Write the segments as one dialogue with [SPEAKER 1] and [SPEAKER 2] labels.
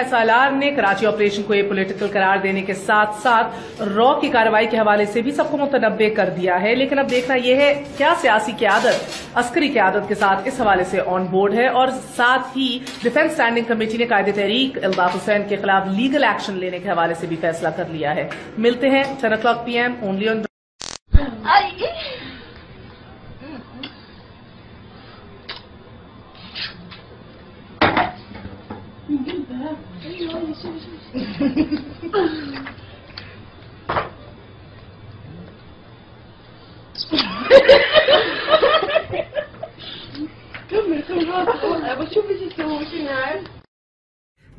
[SPEAKER 1] सालार ने कराची ऑपरेशन को पॉलिटिकल करार देने के साथ साथ रॉ की कार्रवाई के हवाले से भी सबको मुतनब्बे कर दिया है, लेकिन अब देखना यह है क्या सियासी क़यादत अस्करी क़यादत के साथ इस हवाले से ऑन बोर्ड है। और साथ ही डिफेंस स्टैंडिंग कमेटी ने कायदे तहरीक इल्ताफ हुसैन के खिलाफ लीगल एक्शन लेने के हवाले से भी फैसला कर लिया है। मिलते हैं 10 o'clock PM only on.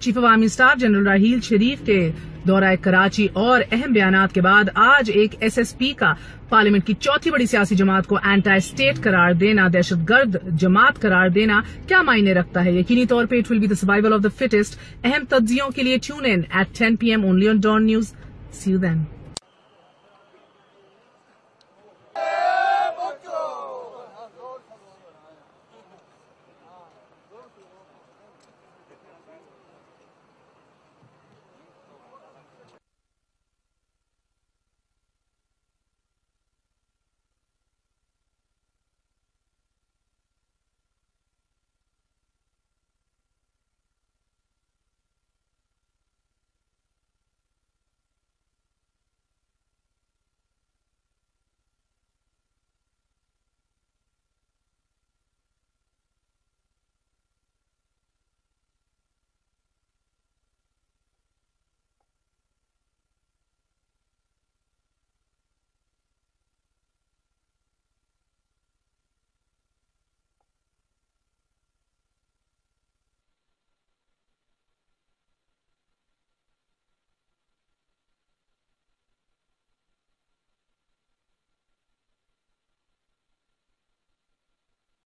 [SPEAKER 1] Chief of army staff general Raheel Sharif के दौरा कराची और अहम बयानात के बाद आज एक SSP का पार्लियामेंट की चौथी बड़ी सियासी जमात को एंटी स्टेट करार देना, दहशतगर्द जमात करार देना क्या मायने रखता है? यकीनी तौर पर it will be the survival of the fittest. अहम तज्जियों के लिए tune in at 10 PM only on Dawn news. See you then.